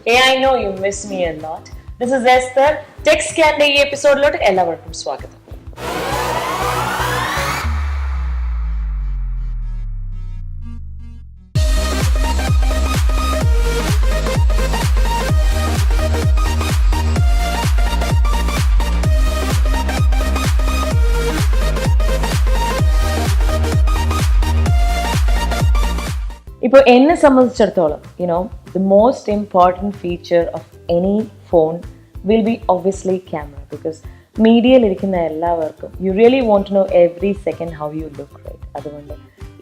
Hey, I know you miss me a lot. This is Esther. Tech Scan Day episode lote ellavarkum swagatham. ഇപ്പോൾ എന്നെ സംബന്ധിച്ചിടത്തോളം the most important feature of any phone will be obviously camera, because മീഡിയയിൽ ഇരിക്കുന്ന എല്ലാവർക്കും you really want to know every second how you look, right? അതുകൊണ്ട്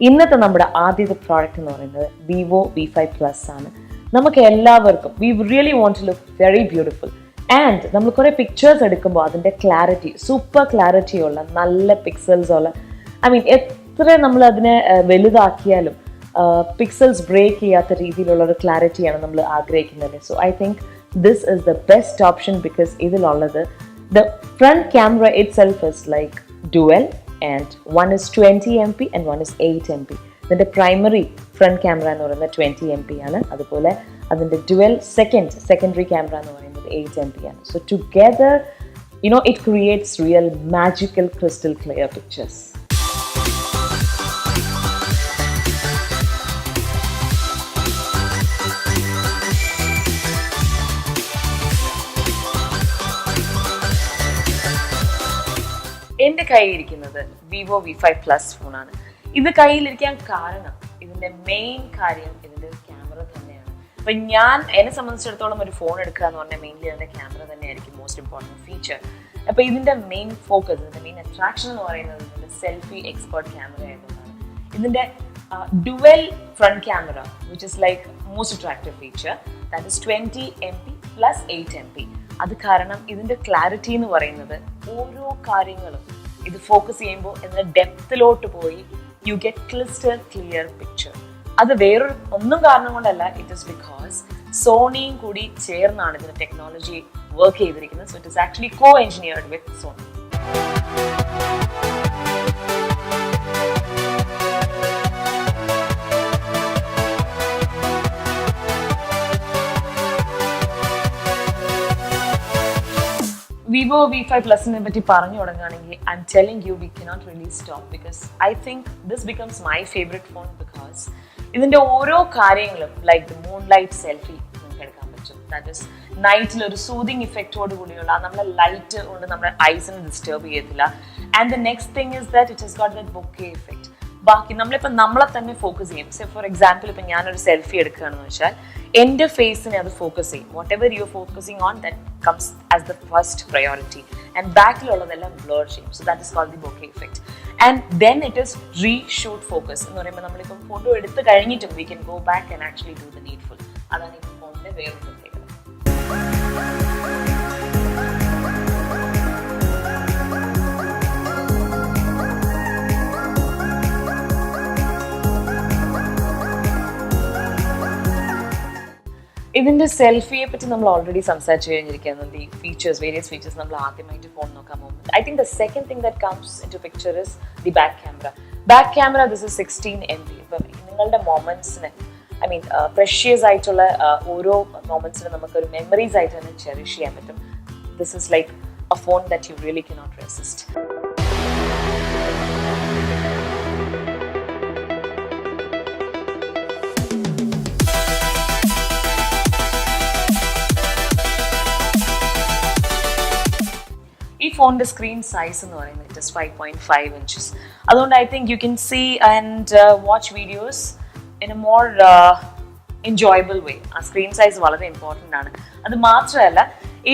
ഇന്നത്തെ നമ്മുടെ ആദ്യത്തെ പ്രോഡക്റ്റ് എന്ന് പറയുന്നത് വിവോ V5+ ആണ്. നമുക്ക് എല്ലാവർക്കും we really want to look very beautiful and നമ്മൾ കുറേ പിക്ചേഴ്സ് എടുക്കുമ്പോൾ അതിൻ്റെ ക്ലാരിറ്റി, സൂപ്പർ ക്ലാരിറ്റി ഉള്ള നല്ല പിക്സൽസ് ഉള്ള, എത്ര നമ്മൾ അതിനെ വലുതാക്കിയാലും പിക്സൽസ് ബ്രേക്ക് ചെയ്യാത്ത രീതിയിലുള്ള ഒരു ക്ലാരിറ്റിയാണ് നമ്മൾ ആഗ്രഹിക്കുന്നത്. So I think this is the best option, because ഇതിലുള്ളത് the front camera itself is like dual and one is 20 MP and one is 8 MP. ഇതിൻ്റെ പ്രൈമറി ഫ്രണ്ട് ക്യാമറ എന്ന് പറയുന്നത് 20 MP ആണ്. അതുപോലെ അതിൻ്റെ ഡുവൽ സെക്കൻഡറി ക്യാമറ എന്ന് പറയുന്നത് 8 MP ആണ്. So together it creates real magical crystal clear pictures. എൻ്റെ കയ്യിലിരിക്കുന്നത് വിവോ V5+ ഫോണാണ്. ഇത് കയ്യിലിരിക്കാൻ കാരണം, ഇതിൻ്റെ മെയിൻ കാര്യം ഇതിൻ്റെ ക്യാമറ തന്നെയാണ്. അപ്പം എന്നെ സംബന്ധിച്ചിടത്തോളം ഒരു ഫോൺ എടുക്കുക എന്ന് പറഞ്ഞാൽ മെയിൻലി അതിൻ്റെ ക്യാമറ തന്നെയായിരിക്കും മോസ്റ്റ് ഇമ്പോർട്ടൻറ്റ് ഫീച്ചർ. അപ്പോൾ ഇതിൻ്റെ മെയിൻ ഫോക്കസ്, ഇതിൻ്റെ മെയിൻ അട്രാക്ഷൻ എന്ന് പറയുന്നത് ഇതിൻ്റെ സെൽഫി എക്സ്പേർട്ട് ക്യാമറ ആയതുകൊണ്ടാണ്. ഇതിൻ്റെ dual front camera which is like most attractive feature, that is 20 MP + 8 MP. അത് കാരണം ഇതിൻ്റെ ക്ലാരിറ്റി എന്ന് പറയുന്നത് ഓരോ കാര്യങ്ങളും ഇത് ഫോക്കസ് ചെയ്യുമ്പോൾ ഇതിൻ്റെ ഡെപ്തിലോട്ട് പോയി you get crystal clear picture. അത് വേറൊരു ഒന്നും കാരണം കൊണ്ടല്ല, ഇറ്റ് ഇസ് ബിക്കോസ് സോണിയും കൂടി ചേർന്നാണ് ഇതിൻ്റെ ടെക്നോളജി വർക്ക് ചെയ്തിരിക്കുന്നത്. So it is actually co engineered with Sony. Vivo V5+നെ പറ്റി പറഞ്ഞു തുടങ്ങുകയാണെങ്കിൽ I am telling you we cannot really stop, because I think this becomes my favourite phone. Because ഇതിൻ്റെ ഓരോ കാര്യങ്ങളും like the moonlight selfie നമുക്ക് എടുക്കാൻ പറ്റും. ദാറ്റ് ഇസ് നൈറ്റിൽ ഒരു സൂതിങ് ഇഫക്റ്റോട് കൂടിയുള്ള നമ്മളെ ലൈറ്റ് കൊണ്ട് നമ്മുടെ ഐസിനെ ഡിസ്റ്റർബ് ചെയ്യത്തില്ല. And the next thing is that it has got that bokeh effect. ബാക്കി നമ്മളിപ്പോൾ നമ്മളെ തന്നെ ഫോക്കസ് ചെയ്യും. സോ ഫോർ എക്സാമ്പിൾ, ഇപ്പം ഞാനൊരു സെൽഫി എടുക്കുകയാണെന്ന് വെച്ചാൽ എൻ്റെ ഫേസിനെ അത് ഫോക്കസ് ചെയ്യും. Whatever you focusing on that comes as the first priority, and ബാക്കിലുള്ളതെല്ലാം ബ്ലർ ചെയ്യും. So that is called the bokeh effect. And then it is reshoot focus എന്ന് പറയുമ്പോൾ നമ്മളിപ്പം ഫോട്ടോ എടുത്ത് കഴിഞ്ഞിട്ടും we can go back and actually do the needful. അതാണ് ഈ ഫോണിൻ്റെ വേറൊരു പ്രത്യേകത. ഇതിൻ്റെ സെൽഫിയെ പറ്റി നമ്മൾ ഓൾറെഡി സംസാരിച്ചു കഴിഞ്ഞിരിക്കുന്നത്. ഈ ഫീച്ചേഴ്സ്, വേരിയസ് ഫീച്ചേഴ്സ് നമ്മൾ ആദ്യമായിട്ട് ഫോൺ നോക്കാൻ പോകുന്നത്. I think the second thing that comes into picture is the back camera. Back camera this is 16 MP. ഇപ്പം നിങ്ങളുടെ മൊമെന്റ്സിന് പ്രഷ്യസ് ആയിട്ടുള്ള ഓരോ മൊമെന്റ്സിനും നമുക്കൊരു മെമ്മറീസ് ആയിട്ട് തന്നെ ചെറിഷ് ചെയ്യാൻ പറ്റും. This is like a phone that you really cannot resist. ഈ ഫോണിൻ്റെ സ്ക്രീൻ സൈസ് എന്ന് പറയുന്നത് ഇറ്റ് ഇസ് 5.5 inches. അതുകൊണ്ട് I think you can see and watch videos in a more enjoyable way. ആ സ്ക്രീൻ സൈസ് വളരെ important ആണ്. അത് മാത്രമല്ല,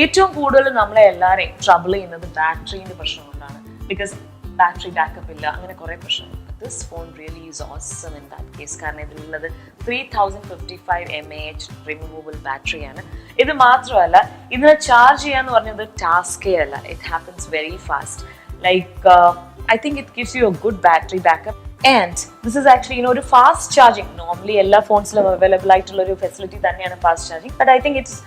ഏറ്റവും കൂടുതൽ നമ്മളെ എല്ലാവരെയും ട്രബിൾ ചെയ്യുന്നത് ബാറ്ററീൻ്റെ പ്രശ്നം കൊണ്ടാണ്. ബിക്കോസ് ബാറ്ററി ബാക്കപ്പ് ഇല്ല, അങ്ങനെ കുറേ പ്രശ്നങ്ങൾ. This phone really is awesome in that case. കാരണം ഇതിലുള്ളത് 3055 mAh റിമൂവബിൾ ബാറ്ററിയാണ്. ഇത് മാത്രമല്ല, ഇതിനെ ചാർജ് ചെയ്യാന്ന് പറഞ്ഞത് ടാസ്കേ അല്ല. It happens very fast. Like I think it gives you A good battery backup. And this is actually ഒരു ഫാസ്റ്റ് ചാർജിങ്. നോർമലി എല്ലാ ഫോൺസിലും അവൈലബിൾ ആയിട്ടുള്ള ഒരു ഫെസിലിറ്റി തന്നെയാണ് fast charging. But I think it's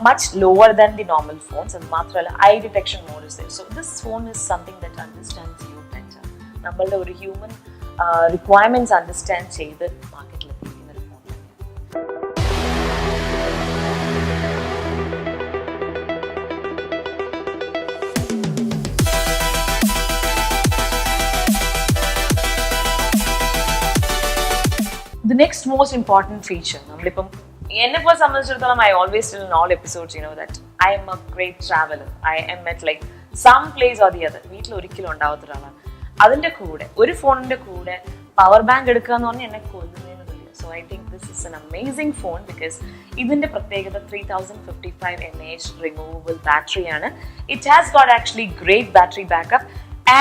much lower than the normal phones. And മാത്രമല്ല, eye detection mode is there. So this phone is something that understands you better. നമ്മളുടെ ഒരു human requirements understand ചെയ്ത് മാർക്കറ്റിൽ എത്തിക്കുന്ന ഒരു phone. the next most important feature, for സംബന്ധിച്ചിടത്തോളം I always tell in all episodes, that I am a great traveler. I am at like some place or the other. വീട്ടിൽ ഒരിക്കലും ഉണ്ടാവാത്ത ഒരാളാണ്. അതിൻ്റെ കൂടെ ഒരു ഫോണിൻ്റെ കൂടെ പവർ ബാങ്ക് എടുക്കുക എന്ന് പറഞ്ഞാൽ എന്നെ കൊല്ലുന്നതിന് തുല്യം. So I think this is an amazing phone because ഇതിൻ്റെ പ്രത്യേകത 3055 mAh removable battery ആണ്. It has got actually great battery backup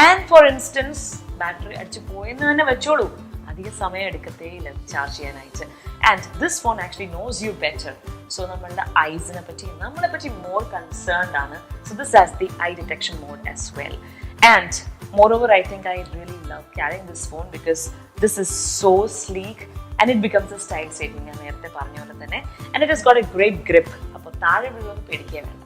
and for instance battery അടിച്ചു പോയെന്ന് തന്നെ വെച്ചോളൂ, അധിക സമയം എടുക്കത്തേയില്ല ചാർജ് ചെയ്യാനായിട്ട്. And this phone actually knows you better. So നമ്മളുടെ ഐസിനെ പറ്റി നമ്മളെ പറ്റി മോർ കൺസേൺഡ് ആണ്. So this has the eye detection mode as well. And moreover, I think I really love carrying this phone because this is so sleek and it becomes a style statement. ഞാൻ നേരത്തെ പറഞ്ഞ പോലെ തന്നെ. And it has got a great grip. അപ്പോൾ താഴെ വീഴുന്നത് പേടിക്കേ വേണ്ട.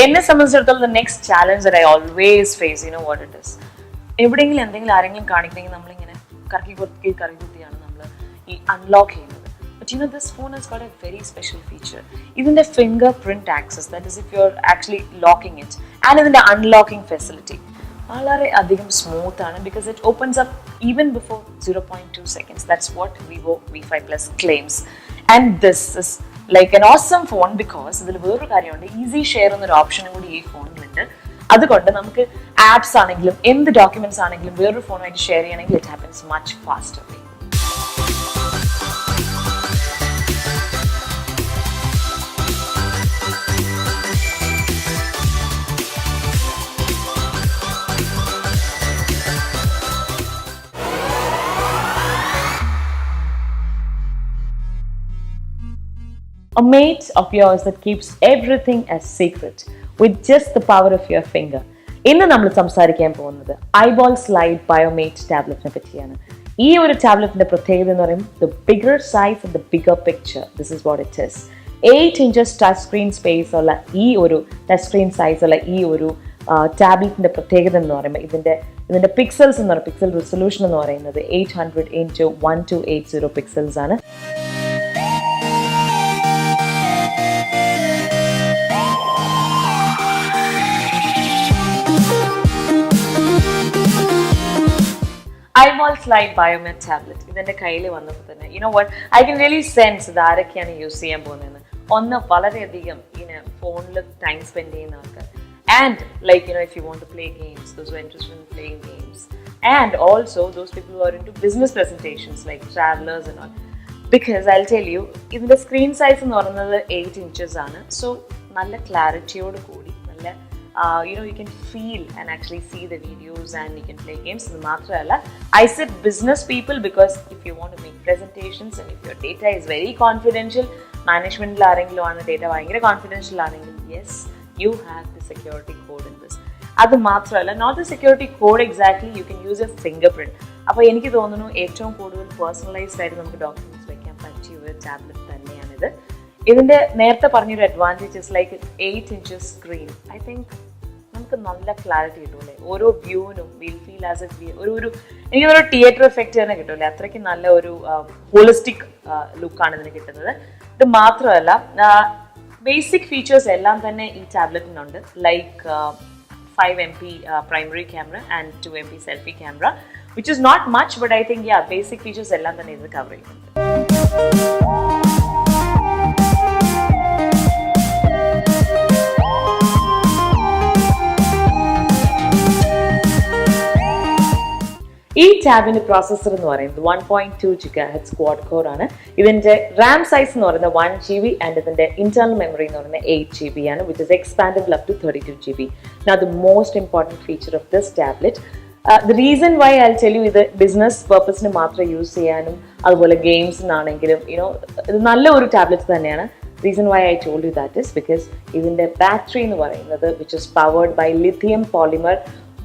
എന്നെ സംബന്ധിച്ചിടത്തോളം the next challenge that I always face, you know what it is? എവിടെയെങ്കിലും എന്തെങ്കിലും ആരെങ്കിലും കാണിക്കണമെങ്കിൽ നമ്മളിങ്ങനെ കറക്കി കുത്തിയാണ് നമ്മൾ ഈ അൺലോക്ക് ചെയ്യുന്നത്. But you know, this phone has got a very special feature. ഇതിൻ്റെ fingerprint access, that is if you're actually locking it, and ഇതിൻ്റെ unlocking facility വളരെ അധികം സ്മൂത്ത് ആണ് because it opens up even before 0.2 seconds. That's what Vivo V5 Plus claims. And this is like an awesome phone because ഇതിൽ വേറൊരു കാര്യമുണ്ട്, easy share എന്നൊരു ഓപ്ഷനും കൂടി ഈ ഫോണിലുണ്ട്. അതുകൊണ്ട് നമുക്ക് ആപ്സ് ആണെങ്കിലും എന്ത് ഡോക്യുമെന്റ്സ് ആണെങ്കിലും വേറൊരു ഫോണുമായിട്ട് ഷെയർ ചെയ്യണമെങ്കിൽ it happens much faster. A mate of yours that keeps everything as secret with just the power of your finger. ഇന്ന് നമ്മൾ സംസാരിക്കാൻ പോകുന്നത് ഐബോൾ സ്ലൈഡ് ബയോമേറ്റ് ടാബ്ലറ്റിനെ പറ്റിയാണ്. ഈ ഒരു ടാബ്ലറ്റിന്റെ പ്രത്യേകത എന്ന് പറയുമ്പോൾ the bigger size and the bigger picture. This is what it is. 8 inches touch screen space ഉള്ള ഈ ഒരു ടച്ച് സ്ക്രീൻ സൈസ് ഉള്ള ഈ ഒരു ടാബ്ലറ്റിന്റെ പ്രത്യേകത എന്ന് പറയുമ്പോൾ ഇതിന്റെ പിക്സൽസ് എന്ന് പറയുന്നത് പിക്സൽ റെസൊല്യൂഷൻ എന്ന് പറയുന്നത് 800 into 1280 പിക്സൽസ് ആണ്. ഐബോൾ സ്ലൈഡ് ബയോമെറ്റ് ടാബ്ലറ്റ് ഇതെൻ്റെ കയ്യിൽ വന്നപ്പോൾ തന്നെ ഐ കൻ റിയലി സെൻസ് ഇത് ആരൊക്കെയാണ് യൂസ് ചെയ്യാൻ പോകുന്നതെന്ന്. ഒന്ന് വളരെയധികം ഫോണിൽ ടൈം സ്പെൻഡ് ചെയ്യുന്ന ആൾക്കാർ, and if you want to play games, those who are interested in playing games, and also those people who are into business presentations like travelers and all. Because I'll tell you, ഇതിൻ്റെ screen size എന്ന് പറയുന്നത് 8 inches ആണ്. So നല്ല ക്ലാരിറ്റിയോട് കൂടി നല്ല you can feel and actually see the videos and you can play games. ഇത് മാത്രമല്ല, I said business people because if you want to make presentations and if your data is very confidential, മാനേജ്മെന്റിൽ ആരെങ്കിലും ആണ് data ഭയങ്കര confidential ആണെങ്കിൽ, yes, you have the security code in this. അത് മാത്രമല്ല, not the security code exactly, you can use a fingerprint. അപ്പോൾ എനിക്ക് തോന്നുന്നു ഏറ്റവും കൂടുതൽ പേഴ്സണലൈസ്ഡ് ആയിട്ട് നമുക്ക് ഡോക്യുമെന്റ്സ് വയ്ക്കാൻ പറ്റിയ ഒരു ടാബ്ലറ്റ് തന്നെയാണിത്. ഇതിൻ്റെ നേരത്തെ പറഞ്ഞൊരു advantages like 8 inches screen, I think നമുക്ക് നല്ല ക്ലാരിറ്റി കിട്ടൂലേ ഓരോ വ്യൂവിനും. വിൽ ഫീൽ ആസ് എ എനിക്കൊരു തിയേറ്റർ എഫക്റ്റ് തന്നെ കിട്ടൂലേ, അത്രയ്ക്ക് നല്ല ഒരു ഹോളിസ്റ്റിക് ലുക്കാണ് ഇതിന് കിട്ടുന്നത്. ഇത് മാത്രമല്ല, ബേസിക് ഫീച്ചേഴ്സ് എല്ലാം തന്നെ ഈ ടാബ്ലറ്റിനുണ്ട്. Like 5 MP primary camera and 2 MP selfie camera, which is not much, but I think basic features എല്ലാം തന്നെ ഇത് കവർ ചെയ്യുന്നുണ്ട്. ഈ ടാബിന്റെ പ്രോസസ്സർ എന്ന് പറയുന്നത് 1.2 GHz ക്വാഡ് കോർ ആണ്. ഇതിന്റെ റാം സൈസ് എന്ന് പറയുന്നത് 1 GB ആൻഡ് ഇതിന്റെ ഇന്റർണൽ മെമ്മറി എന്ന് പറയുന്നത് 8 GB ആണ്, which is expandable up to 32 GB. Now the most important feature of this tablet, the reason why I'll tell you, ഇത് ബിസിനസ് പർപ്പസിന് മാത്രം യൂസ് ചെയ്യാനും അതുപോലെ ഗെയിംസിനാണെങ്കിലും ഇത് നല്ല ഒരു ടാബ്ലറ്റ് തന്നെയാണ്. Reason why I told you that is because ഇതിന്റെ ബാറ്ററി എന്ന് പറയുന്നത് which is powered by lithium polymer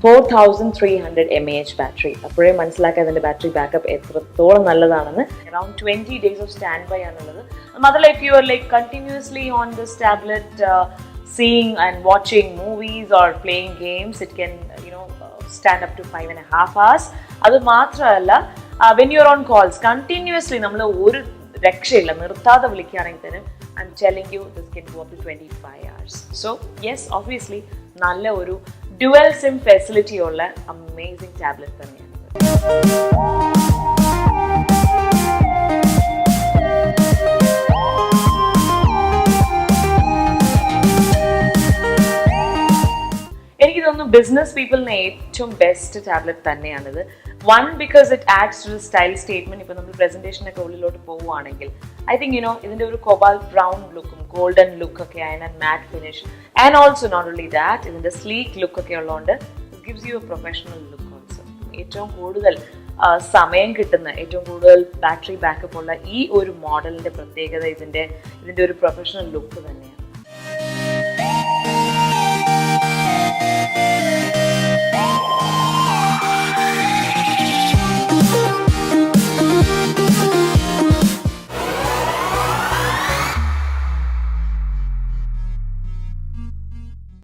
4300 mAh battery. അപ്പോഴേ മനസ്സിലാക്കുക അതിൻ്റെ ബാറ്ററി ബാക്കപ്പ് എത്രത്തോളം നല്ലതാണെന്ന്. Around 20 days of stand by ആണുള്ളത്. മാത്രമല്ല, if you are like continuously on this tablet seeing and watching movies or playing games, it can stand up to 5.5 hours. അത് മാത്രമല്ല, when you're on calls continuously, നമ്മൾ ഒരു രക്ഷയില്ല, നിർത്താതെ വിളിക്കുകയാണെങ്കിൽ തന്നെ I'm telling you this can go up to 25 hours. So yes, obviously നല്ല ഒരു ഡ്യുവൽ സിം ഫെസിലിറ്റി ഉള്ള അമേസിംഗ് ടാബ്ലറ്റ് തന്നെയാണ്. എനിക്ക് തോന്നുന്നു ബിസിനസ് പീപ്പിളിന് ഏറ്റവും ബെസ്റ്റ് ടാബ്ലറ്റ് തന്നെയാണിത്. One, because it adds to style statement. ഇപ്പോൾ നമ്മൾ പ്രസന്റേഷനൊക്കെ ഉള്ളിലോട്ട് പോവുകയാണെങ്കിൽ ഐ തിങ്ക് ഇതിന്റെ ഒരു കൊബാൾട്ട് ബ്രൗൺ ലുക്കും ഗോൾഡൻ ലുക്കൊക്കെ and matte finish and also not only that ഇതിന്റെ സ്ലീക്ക് ലുക്കൊക്കെ ഉള്ളതുകൊണ്ട് it gives you a professional look also. ഏറ്റവും കൂടുതൽ സമയം കിട്ടുന്ന, ഏറ്റവും കൂടുതൽ ബാറ്ററി ബാക്കപ്പ് ഉള്ള ഈ ഒരു മോഡലിന്റെ പ്രത്യേകത ഇതിന്റെ ഒരു പ്രൊഫഷണൽ ലുക്ക് തന്നെയാണ്.